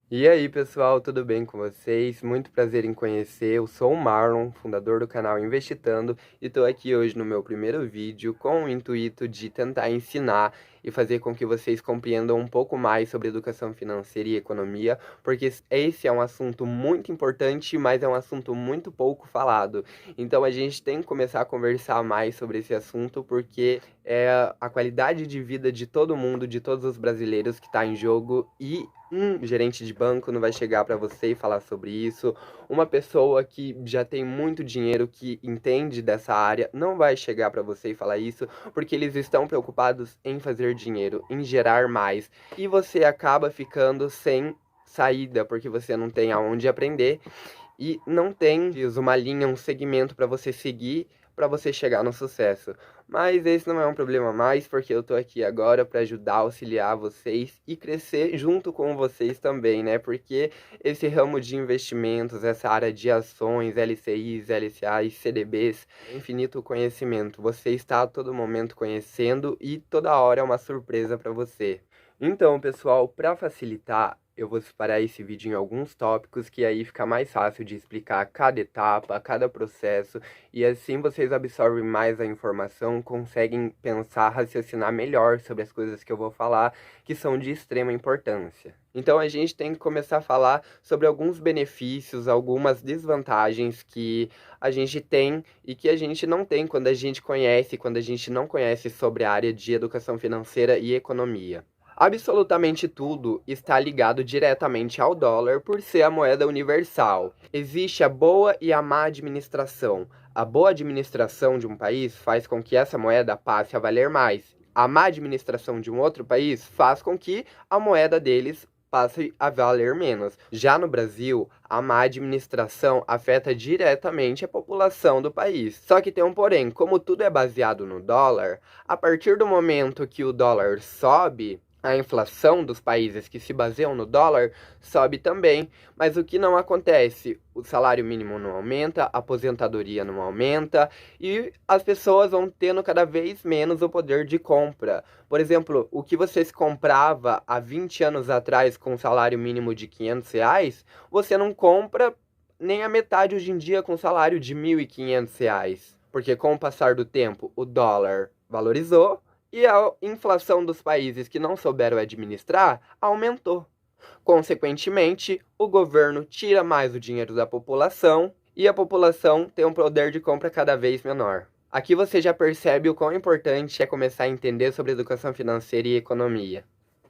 E aí, pessoal, tudo bem com vocês? Muito prazer em conhecer. Eu sou o Marlon, fundador do canal Investitando, e estou aqui hoje no meu primeiro vídeo com o intuito de tentar ensinar e fazer com que vocês compreendam um pouco mais sobre educação financeira e economia, porque esse é um assunto muito importante, mas é um assunto muito pouco falado. Então a gente tem que começar a conversar mais sobre esse assunto, porque é a qualidade de vida de todo mundo, de todos os brasileiros que está em jogo, e um gerente de banco não vai chegar para você e falar sobre isso. Uma pessoa que já tem muito dinheiro, que entende dessa área, não vai chegar para você e falar isso, porque eles estão preocupados em fazer dinheiro, em gerar mais. E você acaba ficando sem saída, porque você não tem aonde aprender e não tem uma linha, um segmento para você seguir, para você chegar no sucesso. Mas esse não é um problema mais, porque eu tô aqui agora para ajudar, auxiliar vocês e crescer junto com vocês também, né? Porque esse ramo de investimentos, essa área de ações, LCIs, LCAs, CDBs, é infinito conhecimento. Você está a todo momento conhecendo e toda hora é uma surpresa para você. Então, pessoal, para facilitar, eu vou separar esse vídeo em alguns tópicos que aí fica mais fácil de explicar cada etapa, cada processo, e assim vocês absorvem mais a informação, conseguem pensar, raciocinar melhor sobre as coisas que eu vou falar, que são de extrema importância. Então a gente tem que começar a falar sobre alguns benefícios, algumas desvantagens que a gente tem e que a gente não tem quando a gente conhece, quando a gente não conhece sobre a área de educação financeira e economia. Absolutamente tudo está ligado diretamente ao dólar por ser a moeda universal. Existe a boa e a má administração. A boa administração de um país faz com que essa moeda passe a valer mais. A má administração de um outro país faz com que a moeda deles passe a valer menos. Já no Brasil, a má administração afeta diretamente a população do país. Só que tem um porém, como tudo é baseado no dólar, a partir do momento que o dólar sobe, a inflação dos países que se baseiam no dólar sobe também, mas o que não acontece? O salário mínimo não aumenta, a aposentadoria não aumenta e as pessoas vão tendo cada vez menos o poder de compra. Por exemplo, o que você se comprava há 20 anos atrás com um salário mínimo de R$ 500, você não compra nem a metade hoje em dia com um salário de R$ 1.500, porque com o passar do tempo o dólar valorizou e a inflação dos países que não souberam administrar aumentou. Consequentemente, o governo tira mais o dinheiro da população e a população tem um poder de compra cada vez menor. Aqui você já percebe o quão importante é começar a entender sobre educação financeira e economia.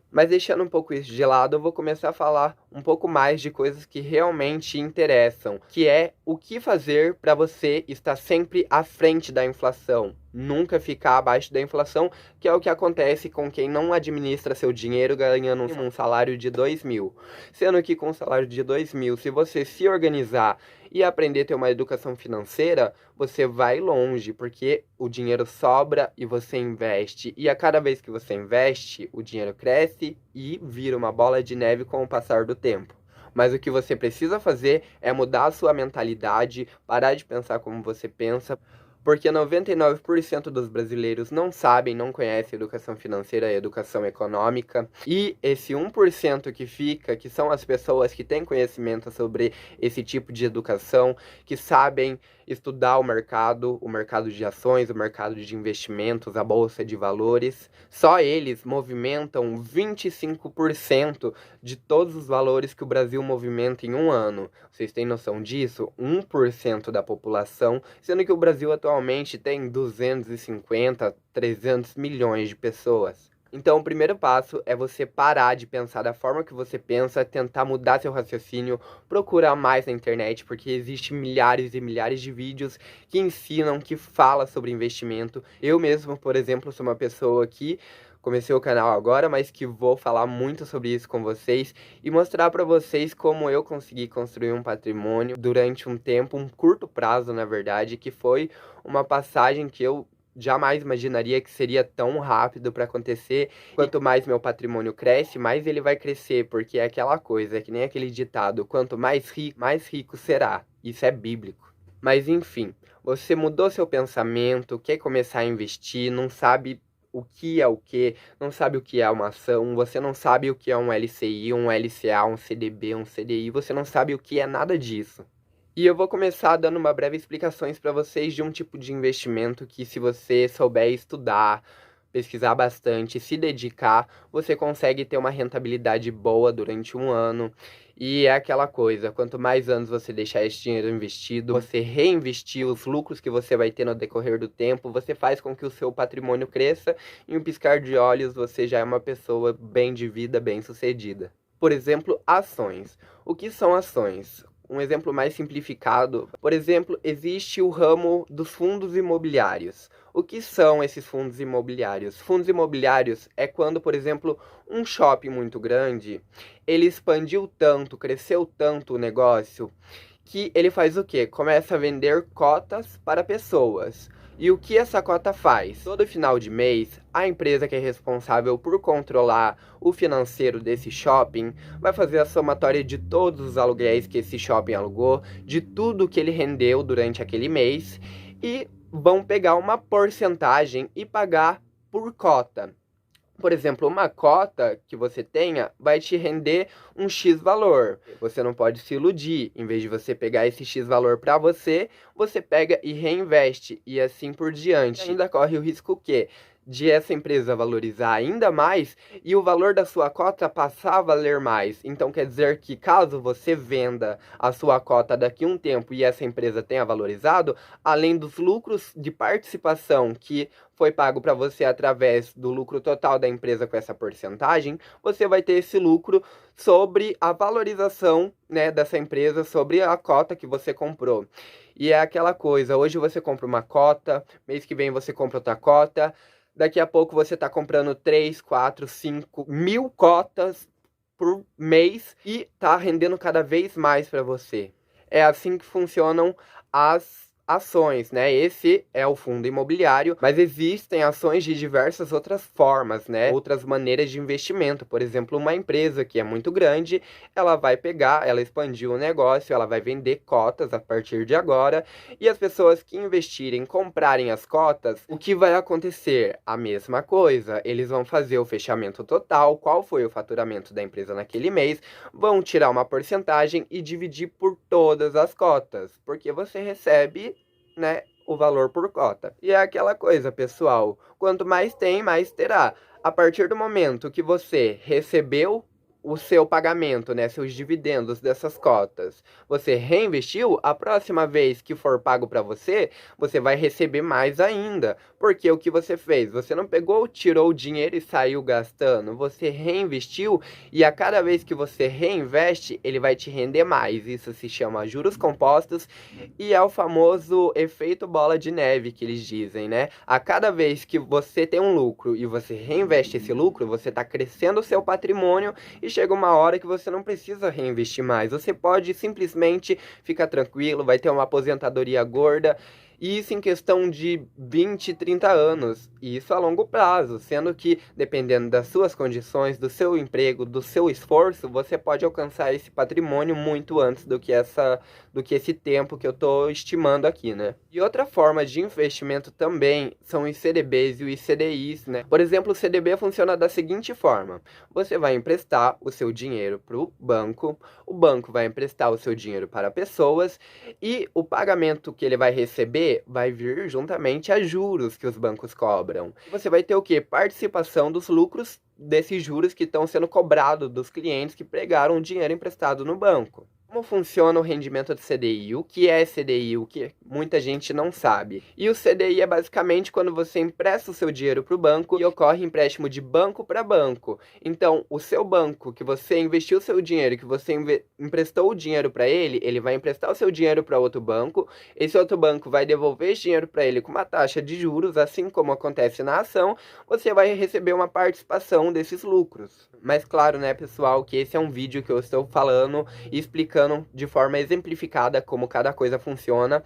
Mas deixando um pouco isso de lado, eu vou começar a falar um pouco mais de coisas que realmente interessam, que é o que fazer para você estar sempre à frente da inflação, nunca ficar abaixo da inflação, que é o que acontece com quem não administra seu dinheiro ganhando um salário de 2.000. Sendo que com um salário de 2.000, se você se organizar e aprender a ter uma educação financeira, você vai longe, porque o dinheiro sobra e você investe. E a cada vez que você investe, o dinheiro cresce e vira uma bola de neve com o passar do tempo. Mas o que você precisa fazer é mudar a sua mentalidade, parar de pensar como você pensa, porque 99% dos brasileiros não sabem, não conhecem educação financeira e educação econômica. E esse 1% que fica, que são as pessoas que têm conhecimento sobre esse tipo de educação, que sabem estudar o mercado de ações, o mercado de investimentos, a bolsa de valores, só eles movimentam 25% de todos os valores que o Brasil movimenta em um ano. Vocês têm noção disso? 1% da população, sendo que o Brasil atualmente tem 250, 300 milhões de pessoas. Então, o primeiro passo é você parar de pensar da forma que você pensa, tentar mudar seu raciocínio, procurar mais na internet, porque existem milhares e milhares de vídeos que ensinam, que falam sobre investimento. Eu mesmo, por exemplo, sou uma pessoa que comecei o canal agora, mas que vou falar muito sobre isso com vocês e mostrar para vocês como eu consegui construir um patrimônio durante um tempo, um curto prazo, na verdade, que foi uma passagem que eu jamais imaginaria que seria tão rápido para acontecer. Quanto mais meu patrimônio cresce, mais ele vai crescer, porque é aquela coisa, é que nem aquele ditado, quanto mais rico será. Isso é bíblico. Mas enfim, você mudou seu pensamento, quer começar a investir, não sabe o que é o que, não sabe o que é uma ação, você não sabe o que é um LCI, um LCA, um CDB, um CDI, você não sabe o que é nada disso. E eu vou começar dando uma breve explicações para vocês de um tipo de investimento que, se você souber estudar, pesquisar bastante, se dedicar, você consegue ter uma rentabilidade boa durante um ano. E é aquela coisa, quanto mais anos você deixar esse dinheiro investido, você reinvestir os lucros que você vai ter no decorrer do tempo, você faz com que o seu patrimônio cresça e em um piscar de olhos você já é uma pessoa bem de vida, bem sucedida. Por exemplo, ações. O que são ações? Um exemplo mais simplificado, por exemplo, existe o ramo dos fundos imobiliários. O que são esses fundos imobiliários? Fundos imobiliários é quando, por exemplo, um shopping muito grande, ele expandiu tanto, cresceu tanto o negócio, que ele faz o quê? Começa a vender cotas para pessoas. E o que essa cota faz? Todo final de mês, a empresa que é responsável por controlar o financeiro desse shopping vai fazer a somatória de todos os aluguéis que esse shopping alugou, de tudo que ele rendeu durante aquele mês, e vão pegar uma porcentagem e pagar por cota. Por exemplo, uma cota que você tenha vai te render um X valor. Você não pode se iludir. Em vez de você pegar esse X valor para você, você pega e reinveste e assim por diante. E ainda corre o risco o quê? De essa empresa valorizar ainda mais e o valor da sua cota passar a valer mais. Então quer dizer que, caso você venda a sua cota daqui a um tempo e essa empresa tenha valorizado, além dos lucros de participação que foi pago para você através do lucro total da empresa com essa porcentagem, você vai ter esse lucro sobre a valorização, né, dessa empresa, sobre a cota que você comprou. E é aquela coisa, hoje você compra uma cota, mês que vem você compra outra cota, daqui a pouco você está comprando 3, 4, 5 mil cotas por mês e está rendendo cada vez mais para você. É assim que funcionam as ações, né? Esse é o fundo imobiliário, mas existem ações de diversas outras formas, né? Outras maneiras de investimento. Por exemplo, uma empresa que é muito grande, ela vai pegar, ela expandiu o negócio, ela vai vender cotas a partir de agora, e as pessoas que investirem, comprarem as cotas, o que vai acontecer? A mesma coisa, eles vão fazer o fechamento total, qual foi o faturamento da empresa naquele mês, vão tirar uma porcentagem e dividir por todas as cotas, porque você recebe, né, o valor por cota. E é aquela coisa, pessoal, quanto mais tem, mais terá. A partir do momento que você recebeu o seu pagamento, né, seus dividendos dessas cotas, você reinvestiu, a próxima vez que for pago para você, você vai receber mais ainda. Porque o que você fez? Você não pegou, tirou o dinheiro e saiu gastando, você reinvestiu e a cada vez que você reinveste, ele vai te render mais. Isso se chama juros compostos e é o famoso efeito bola de neve que eles dizem, né? A cada vez que você tem um lucro e você reinveste esse lucro, você está crescendo o seu patrimônio e chega uma hora que você não precisa reinvestir mais. Você pode simplesmente ficar tranquilo, vai ter uma aposentadoria gorda. E isso em questão de 20, 30 anos, e isso a longo prazo, sendo que, dependendo das suas condições, do seu emprego, do seu esforço, você pode alcançar esse patrimônio muito antes do que esse tempo que eu estou estimando aqui, né? E outra forma de investimento também são os CDBs e os CDIs, né? Por exemplo, o CDB funciona da seguinte forma: você vai emprestar o seu dinheiro para o banco vai emprestar o seu dinheiro para pessoas, e o pagamento que ele vai receber vai vir juntamente a juros que os bancos cobram. Você vai ter o quê? Participação dos lucros desses juros que estão sendo cobrados dos clientes que pegaram o dinheiro emprestado no banco. Como funciona o rendimento do CDI? O que é CDI? O que muita gente não sabe. E o CDI é basicamente quando você empresta o seu dinheiro para o banco e ocorre empréstimo de banco para banco. Então, o seu banco, que você investiu o seu dinheiro, que você emprestou o dinheiro para ele, ele vai emprestar o seu dinheiro para outro banco. Esse outro banco vai devolver esse dinheiro para ele com uma taxa de juros, assim como acontece na ação. Você vai receber uma participação desses lucros. Mas claro, né, pessoal, que esse é um vídeo que eu estou falando e explicando de forma exemplificada como cada coisa funciona.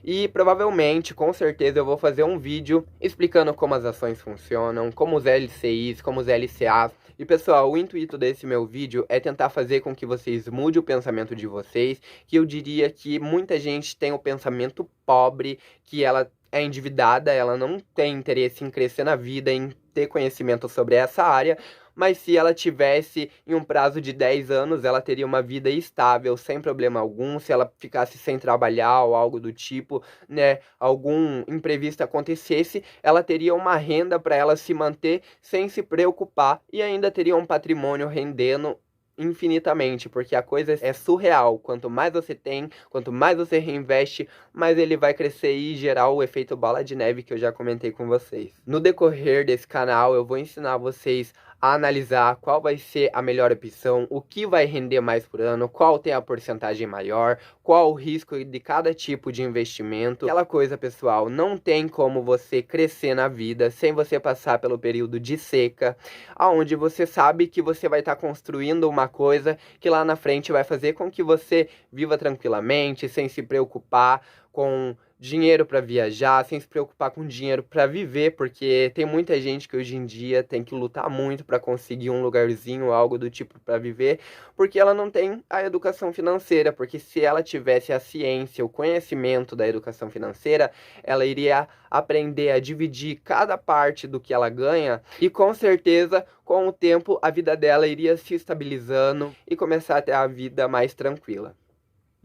E provavelmente, com certeza, eu vou fazer um vídeo explicando como as ações funcionam, como os LCIs, como os LCAs. E pessoal, o intuito desse meu vídeo é tentar fazer com que vocês mudem o pensamento de vocês, que eu diria que muita gente tem o pensamento pobre, que ela é endividada, ela não tem interesse em crescer na vida, em ter conhecimento sobre essa área, mas se ela tivesse em um prazo de 10 anos, ela teria uma vida estável, sem problema algum. Se ela ficasse sem trabalhar ou algo do tipo, né, algum imprevisto acontecesse, ela teria uma renda para ela se manter sem se preocupar e ainda teria um patrimônio rendendo infinitamente, porque a coisa é surreal. Quanto mais você tem, quanto mais você reinveste, mais ele vai crescer e gerar o efeito bola de neve que eu já comentei com vocês. No decorrer desse canal, eu vou ensinar vocês a analisar qual vai ser a melhor opção, o que vai render mais por ano, qual tem a porcentagem maior, qual o risco de cada tipo de investimento. Aquela coisa, pessoal, não tem como você crescer na vida sem você passar pelo período de seca, onde você sabe que você vai estar construindo uma coisa que lá na frente vai fazer com que você viva tranquilamente, sem se preocupar com dinheiro para viajar, sem se preocupar com dinheiro para viver, porque tem muita gente que hoje em dia tem que lutar muito para conseguir um lugarzinho, algo do tipo para viver, porque ela não tem a educação financeira, porque se ela tivesse a ciência, o conhecimento da educação financeira, ela iria aprender a dividir cada parte do que ela ganha e com certeza, com o tempo, a vida dela iria se estabilizando e começar a ter a vida mais tranquila.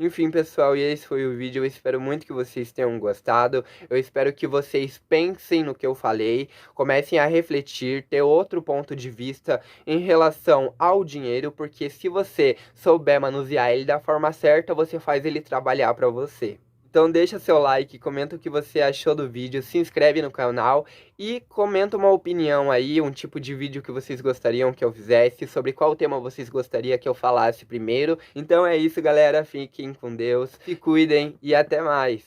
Enfim, pessoal, e esse foi o vídeo. Eu espero muito que vocês tenham gostado. Eu espero que vocês pensem no que eu falei, comecem a refletir, ter outro ponto de vista em relação ao dinheiro, porque se você souber manusear ele da forma certa, você faz ele trabalhar para você. Então deixa seu like, comenta o que você achou do vídeo, se inscreve no canal e comenta uma opinião aí, um tipo de vídeo que vocês gostariam que eu fizesse, sobre qual tema vocês gostariam que eu falasse primeiro. Então é isso, galera, fiquem com Deus, se cuidem e até mais!